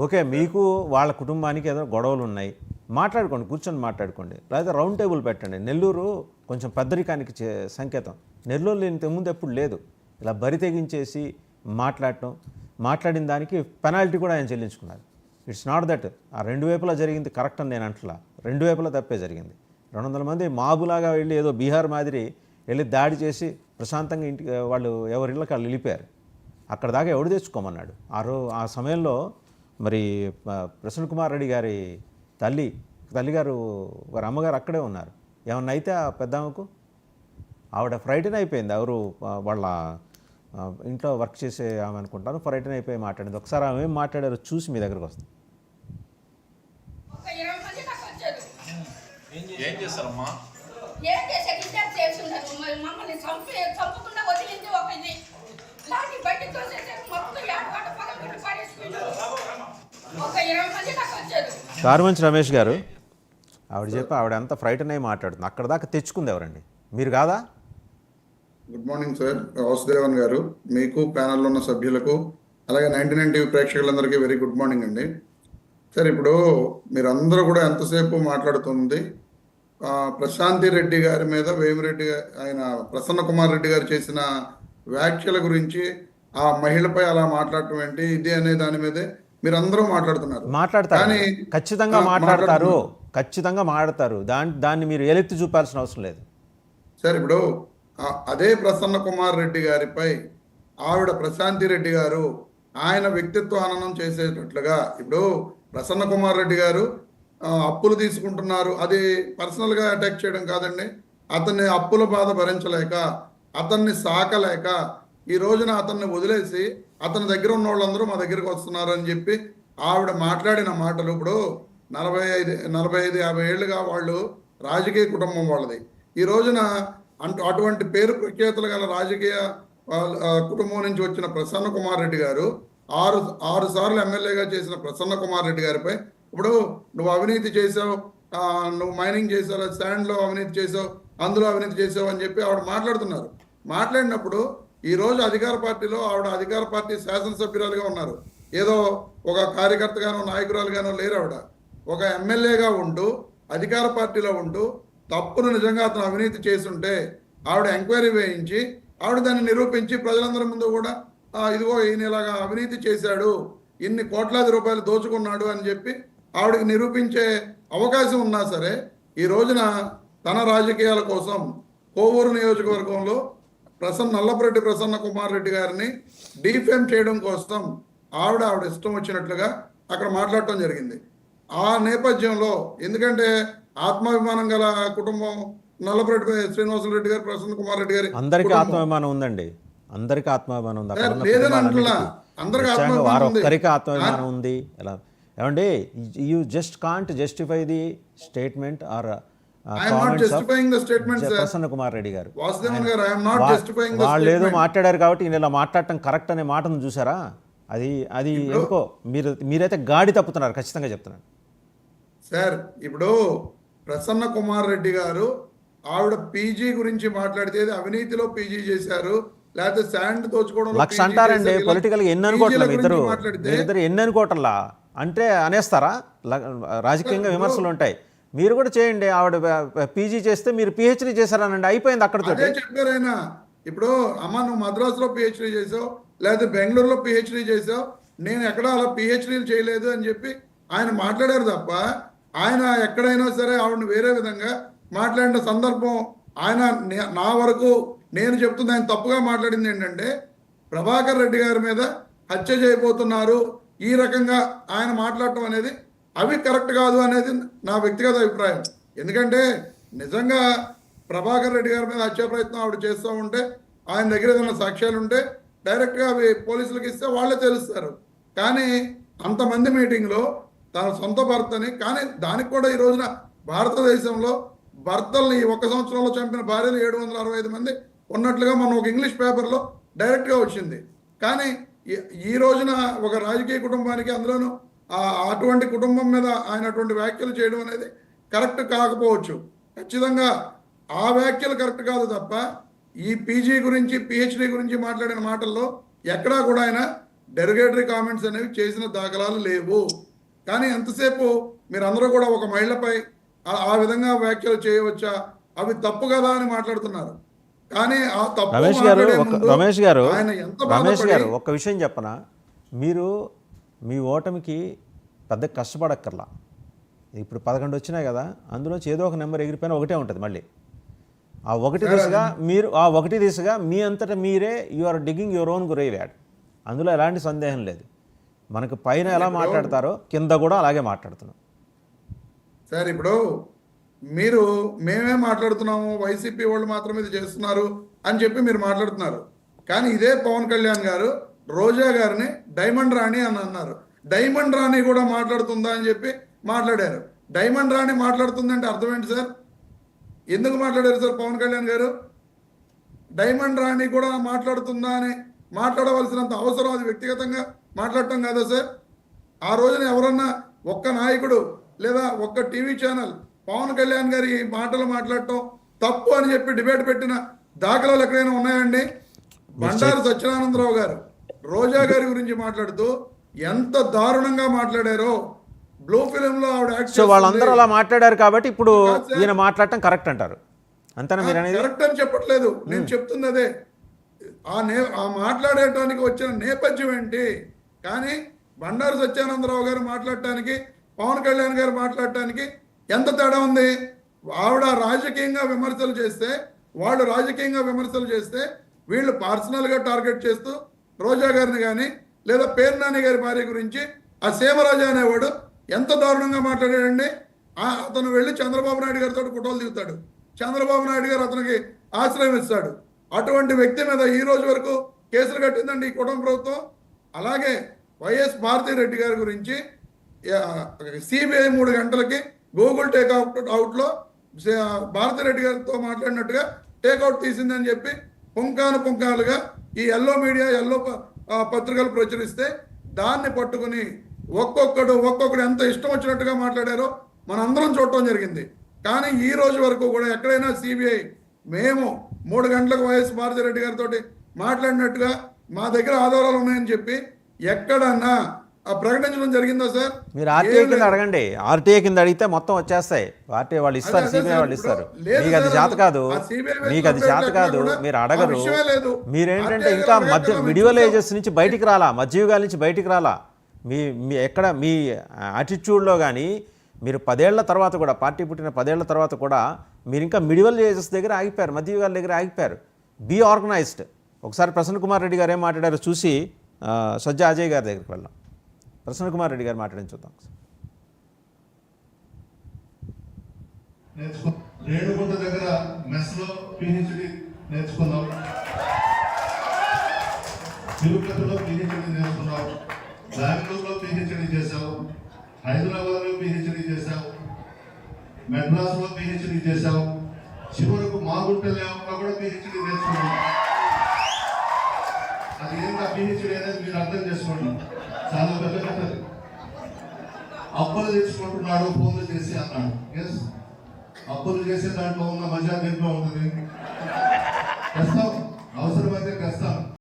Okay, మీకు వాళ్ళ కుటుంబానికి ఏదో గొడవలు ఉన్నాయి, మాట్లాడుకోండి, కూర్చొని మాట్లాడుకోండి, లేదా రౌండ్ టేబుల్ పెట్టండి. నెల్లూరు కొంచెం పెద్దరికానికి సంకేతం. నెల్లూరు లేని ముందు ఎప్పుడు లేదు. ఇలా బరి తెగించేసి మాట్లాడిన దానికి పెనాల్టీ కూడా ఆయన చెల్లించుకున్నారు. ఇట్స్ నాట్ దట్ ఆ రెండు వైపులా జరిగింది కరెక్ట్ అని నేను అంటలా. రెండు వైపులా తప్పే జరిగింది. 200 మంది మాబులాగా వెళ్ళి ఏదో బీహార్ మాదిరి వెళ్ళి దాడి చేసి ప్రశాంతంగా ఇంటికి వాళ్ళు ఎవరి ఇళ్ళకి వాళ్ళు వెళ్ళిపోయారు. అక్కడ దాకా ఎవడు తెచ్చుకోమన్నాడు? ఆ సమయంలో మరి ప్రసన్న కుమార్ రెడ్డి గారి తల్లిగారు వారి అమ్మగారు అక్కడే ఉన్నారు. ఏమన్నా అయితే ఆ పెద్దామకు ఆవిడ ఫ్రైటన్ అయిపోయింది. ఎవరు వాళ్ళ ఇంట్లో వర్క్ చేసే ఆమె అనుకుంటాను, ఫ్రైటన్ అయిపోయి మాట్లాడింది. ఒకసారి ఆమె ఏం మాట్లాడారో చూసి మీ దగ్గరకు వస్తుంది. ఏం చేస్తారమ్మా? ఏం చేశారు? ఇద్దరు చేస్తున్నారు. మమ్మల్ని చంపకుండా వదిలింది ఒక ఇది లాంటి బయటకు తోసేసారు. మొత్తం ఏడవాట పగలగొట్టి పారేసిపోయారు. ఒక 20 మంది నాకు వచ్చారు. కారుమంచి రమేష్ గారు ఆవిడ అంత ఫ్రైటన్ అయి మాట్లాడుతుంది. అక్కడ దాకా తెచ్చుకుంది ఎవరండి? మీరు కాదా? గుడ్ మార్నింగ్ సార్, వాసుదేవన్ గారు, మీకు ప్యానల్లో ఉన్న సభ్యులకు అలాగే 99 టీవీ ప్రేక్షకులందరికీ వెరీ గుడ్ మార్నింగ్ అండి. సార్, ఇప్పుడు మీరందరూ కూడా ఎంతసేపు మాట్లాడుతుంది ప్రశాంతి రెడ్డి గారి మీద వేమిరెడ్డి ఆయన ప్రసన్న కుమార్ రెడ్డి గారు చేసిన వ్యాఖ్యల గురించి, ఆ మహిళపై అలా మాట్లాడటం ఏంటి ఇది అనే దాని మీదే మీరందరూ మాట్లాడుతారు. ఖచ్చితంగా మాట్లాడతారు. దాన్ని మీరు ఎలెత్తి చూపాల్సిన అవసరం లేదు సార్. ఇప్పుడు అదే ప్రసన్న కుమార్ రెడ్డి గారిపై ఆవిడ ప్రశాంతి రెడ్డి గారు ఆయన వ్యక్తిత్వ హననం చేసేటట్లుగా, ఇప్పుడు ప్రసన్న కుమార్ రెడ్డి గారు అప్పులు తీసుకుంటున్నారు, అది పర్సనల్గా అటాక్ చేయడం కాదండి. అతన్ని అప్పుల బాధ భరించలేక, అతన్ని సాకలేక ఈ రోజున అతన్ని వదిలేసి అతని దగ్గర ఉన్న వాళ్ళందరూ మా దగ్గరికి వస్తున్నారు అని చెప్పి ఆవిడ మాట్లాడిన మాటలు, ఇప్పుడు 45-50 ఏళ్ళుగా వాళ్ళు రాజకీయ కుటుంబం వాళ్ళది. ఈ రోజున అటువంటి పేరు ప్రఖ్యాతులు గల రాజకీయ కుటుంబం నుంచి వచ్చిన ప్రసన్న కుమార్ రెడ్డి గారు ఆరు సార్లు ఎమ్మెల్యేగా చేసిన ప్రసన్న కుమార్ రెడ్డి గారిపై ఇప్పుడు నువ్వు అవినీతి చేసావు, నువ్వు మైనింగ్ చేసావు, శాండ్లో అవినీతి చేసావు, అందులో అవినీతి చేసావు అని చెప్పి ఆవిడ మాట్లాడుతున్నారు. మాట్లాడినప్పుడు ఈరోజు అధికార పార్టీలో ఆవిడ అధికార పార్టీ శాసనసభ్యురాలుగా ఉన్నారు. ఏదో ఒక కార్యకర్తగానో నాయకురాలుగానో లేరు. ఆవిడ ఒక ఎమ్మెల్యేగా ఉంటూ అధికార పార్టీలో ఉంటూ తప్పును నిజంగా అతను అవినీతి చేస్తుంటే ఆవిడ ఎంక్వైరీ వేయించి ఆవిడ దాన్ని నిరూపించి ప్రజలందరి ముందు కూడా ఇదిగో ఈయన ఇలాగా అవినీతి చేశాడు, ఇన్ని కోట్లాది రూపాయలు దోచుకున్నాడు అని చెప్పి ఆవిడకి నిరూపించే అవకాశం ఉన్నా సరే, ఈ రోజున తన రాజకీయాల కోసం కోవూరు నియోజకవర్గంలో నల్లపరెడ్డి ప్రసన్న కుమార్ రెడ్డి గారిని డీఫేమ్ చేయడం కోసం ఆవిడ ఇష్టం వచ్చినట్లుగా అక్కడ మాట్లాడటం జరిగింది. ఆ నేపథ్యంలో ఎందుకంటే ఆత్మాభిమానం గల కుటుంబం నల్లపరెడ్డి శ్రీనివాసరెడ్డి గారు, ప్రసన్న కుమార్ రెడ్డి గారి అందరికీ ఆత్మాభిమానం ఉందండి. అందరికీ ఆత్మాభిమానం ఉంది. ఒక్కరికి ఆత్మాభిమానం ఉంది. ఎలా ఏమండి, you just can't justify the statement R Prasanna Kumar Reddy గారు. వాళ్ళు ఏదో మాట్లాడారు కాబట్టి ఈయన ఇలా మాట్లాడటం కరెక్ట్ అనే మాటను చూసారా? అది ఎందుకో మీరైతే గాడి తప్పుతున్నారు, ఖచ్చితంగా చెప్తున్నాను సార్. ఇప్పుడు ప్రసన్న కుమార్ రెడ్డి గారు ఆవిడ పీజీ గురించి మాట్లాడితే అవినీతిలో పీజీ చేశారు, లేకపోతే శాండ్ దోచుకోవడం లక్ష అంటారండి. పొలిటికల్ ఎన్ని అనుకోవట్లేదు ఇద్దరు ఎన్ని అనుకోవట్లా అంటే అనేస్తారా? రాజకీయంగా విమర్శలు ఉంటాయి, మీరు కూడా చేయండి. ఆవిడ పీజీ చేస్తే మీరు పిహెచ్డీ చేశారనండి, అయిపోయింది అక్కడితో. చెప్పారైనా ఇప్పుడు అమ్మ నువ్వు మద్రాసులో పిహెచ్డీ చేసావు, లేకపోతే బెంగళూరులో పిహెచ్డీ చేసావు, నేను ఎక్కడ అలా పిహెచ్డీలు చేయలేదు అని చెప్పి ఆయన మాట్లాడారు తప్ప, ఆయన ఎక్కడైనా సరే ఆవిడని వేరే విధంగా మాట్లాడిన సందర్భం ఆయన నా వరకు నేను చెప్తుంది ఆయన తప్పుగా మాట్లాడింది ఏంటంటే, ప్రభాకర్ రెడ్డి గారి మీద హత్య చేయబోతున్నారు ఈ రకంగా ఆయన మాట్లాడటం అనేది అవి కరెక్ట్ కాదు అనేది నా వ్యక్తిగత అభిప్రాయం. ఎందుకంటే నిజంగా ప్రభాకర్ రెడ్డి గారి మీద హత్య ప్రయత్నం ఆవిడ చేస్తూ ఉంటే, ఆయన దగ్గర ఏదైనా సాక్ష్యాలు ఉంటే డైరెక్ట్గా అవి పోలీసులకు ఇస్తే వాళ్ళే తెలుస్తారు. కానీ అంతమంది మీటింగ్లో తన సొంత భర్తని, కానీ దానికి కూడా ఈ రోజున భారతదేశంలో భర్తల్ని 1 సంవత్సరంలో చంపిన భార్యలు 765 మంది ఉన్నట్లుగా మనం ఒక ఇంగ్లీష్ పేపర్లో డైరెక్ట్గా వచ్చింది. కానీ ఈ రోజున ఒక రాజకీయ కుటుంబానికి, అందులోనూ అటువంటి కుటుంబం మీద ఆయన అటువంటి వ్యాఖ్యలు చేయడం అనేది కరెక్ట్ కాకపోవచ్చు. ఖచ్చితంగా ఆ వ్యాఖ్యలు కరెక్ట్ కాదు తప్ప, ఈ పీజీ గురించి పిహెచ్డీ గురించి మాట్లాడిన మాటల్లో ఎక్కడా కూడా ఆయన డెరిగేటరీ కామెంట్స్ అనేవి చేసిన దాఖలాలు లేవు. కానీ ఎంతసేపు మీరందరూ కూడా ఒక మహిళపై ఆ విధంగా వ్యాఖ్యలు చేయవచ్చా, అవి తప్పు కదా అని మాట్లాడుతున్నారు. కానీ ఆ తప్పు రమేష్ గారు మాట్లాడే ముందు రమేష్ గారు ఆయన ఎంత రమేష్ బాధపడి గారు ఒక్క విషయం చెప్పనా, మీరు మీ ఓటమికి పెద్ద కష్టపడక్కర్లా. ఇప్పుడు 11 వచ్చినాయి కదా, అందులోంచి ఏదో ఒక నెంబర్ ఎగిరిపోయినా ఒకటే ఉంటుంది. మళ్ళీ ఆ ఒకటి దిశగా మీ అంతటా మీరే you are digging your own grave yard. అందులో ఎలాంటి సందేహం లేదు. మనకు పైన ఎలా మాట్లాడతారో కింద కూడా అలాగే మాట్లాడుతున్నాం. సార్ ఇప్పుడు మేమే మాట్లాడుతున్నాము, వైసీపీ వాళ్ళు మాత్రం ఇది చేస్తున్నారు అని చెప్పి మీరు మాట్లాడుతున్నారు. కానీ ఇదే పవన్ కళ్యాణ్ గారు రోజా గారిని డైమండ్ రాణి అని అన్నారు. డైమండ్ రాణి కూడా మాట్లాడుతుందా అని చెప్పి మాట్లాడారు. డైమండ్ రాణి మాట్లాడుతుందంటే అర్థం ఏంటి సార్? ఎందుకు మాట్లాడారు సార్ పవన్ కళ్యాణ్ గారు? డైమండ్ రాణి కూడా మాట్లాడుతుందా అని మాట్లాడవలసినంత అవసరం అది వ్యక్తిగతంగా మాట్లాడటం కాదా సార్? ఆ రోజున ఎవరన్నా ఒక్క నాయకుడు లేదా ఒక్క టీవీ ఛానల్ పవన్ కళ్యాణ్ గారి ఈ మాటలు మాట్లాడటం తప్పు అని చెప్పి డిబేట్ పెట్టిన దాఖలాలు ఎక్కడైనా ఉన్నాయండి? బండారు సత్యనారాయణరావు గారు రోజా గారి గురించి మాట్లాడుతూ ఎంత దారుణంగా మాట్లాడారో బ్లూ ఫిలిం లో ఆవిడ యాక్ట్ సో వాళ్ళందరూ అలా మాట్లాడారు కాబట్టి ఇప్పుడు ఈయన మాట్లాడటం కరెక్ట్ అంటారు, అంతేనా మీరు అనేది? కరెక్ట్ అని చెప్పట్లేదు, నేను చెప్తుంది అదే. ఆ మాట్లాడేటానికి వచ్చిన నేపథ్యం ఏంటి? కానీ బండారు సత్యానందరావు గారు మాట్లాడటానికి పవన్ కళ్యాణ్ గారు మాట్లాడటానికి ఎంత తేడా ఉంది? ఆవిడ రాజకీయంగా విమర్శలు చేస్తే, వాళ్ళు రాజకీయంగా విమర్శలు చేస్తే, వీళ్ళు పర్సనల్గా టార్గెట్ చేస్తూ రోజా గారిని కానీ లేదా పేరు నాని గారి భార్య గురించి ఆ సీమరాజా అనేవాడు ఎంత దారుణంగా మాట్లాడాడండి. అతను వెళ్ళి చంద్రబాబు నాయుడు గారితో ఫోటోలు దిగుతాడు, చంద్రబాబు నాయుడు గారు అతనికి ఆశ్రయం ఇస్తాడు. అటువంటి వ్యక్తి మీద ఈ రోజు వరకు కేసులు కట్టిందండి ఈ కుటుంబ ప్రభుత్వం. అలాగే వైఎస్ భారతిరెడ్డి గారి గురించి సిబిఐ 3 గంటలకి గూగుల్ అవుట్లో భారతిరెడ్డి గారితో మాట్లాడినట్టుగా టేక్అవుట్ తీసిందని చెప్పి పుంకాలుగా ఈ ఎల్లో మీడియా ఎల్లో పత్రికలు ప్రచురిస్తే దాన్ని పట్టుకుని ఒక్కొక్కడు ఎంత ఇష్టం వచ్చినట్టుగా మాట్లాడారో మనందరం చూడటం జరిగింది. కానీ ఈ రోజు వరకు కూడా ఎక్కడైనా సిబిఐ మేము 3 గంటలకు వైఎస్ భారతిరెడ్డి గారితో మాట్లాడినట్టుగా మా దగ్గర ఆధారాలు ఉన్నాయని చెప్పి ఎక్కడన్నా ప్రకటించడం జరిగిందా సార్? మీరు ఆర్టీఐ కింద అడగండి, ఆర్టీఐ కింద అడిగితే మొత్తం వచ్చేస్తాయి. ఆర్టీఐ వాళ్ళు ఇస్తారు, సిబిఐ వాళ్ళు ఇస్తారు. మీకు అది చేత కాదు, మీరు అడగరు. మీరేంటంటే ఇంకా మిడివల్ ఏజెస్ నుంచి బయటికి రాలా, మధ్యయుగాల నుంచి బయటికి రాలా. మీ ఎక్కడ మీ యాటిట్యూడ్లో కానీ మీరు 10 ఏళ్ల తర్వాత కూడా, పార్టీ పుట్టిన 10 ఏళ్ల తర్వాత కూడా మీరు ఇంకా మిడివల్ ఏజెస్ దగ్గర ఆగిపోయారు, మధ్యయుగాల దగ్గర ఆగిపోయారు. Be organized. ఒకసారి ప్రసన్న కుమార్ రెడ్డి గారు ఏం మాట్లాడారో చూసి సజ్జా అజయ్ గారి దగ్గరికి వెళ్దాం. ప్రసన్న కుమార్ రెడ్డి గారు మాట్లాడి చూద్దాం. రేణుగుంట దగ్గర మెస్లో పిహెచ్డి నేర్చుకున్నాం, తిరుపతిలో పిహెచ్డి నేర్చుకున్నాం, బెంగళూరులో పిహెచ్డి చేశావు, హైదరాబాద్లో పిహెచ్డి చేశావు, మెడ్రాస్లో పిహెచ్డి చేశావు, చివరకు మాగుంటలో కూడా పిహెచ్డి నేర్చుకున్నాం. అది ఏంటో పిహెచ్డి అనేది మీరు అర్థం చేసుకోండి, చాలా పెద్దది. అప్పులు తెచ్చుకుంటున్నాడు ఫోన్లు చేసి అన్నాడు. ఎస్, అప్పులు చేసే దాంట్లో ఉన్న మజా దీంట్లో ఉంటుంది. తెస్తాం, అవసరమైతే తెస్తాం.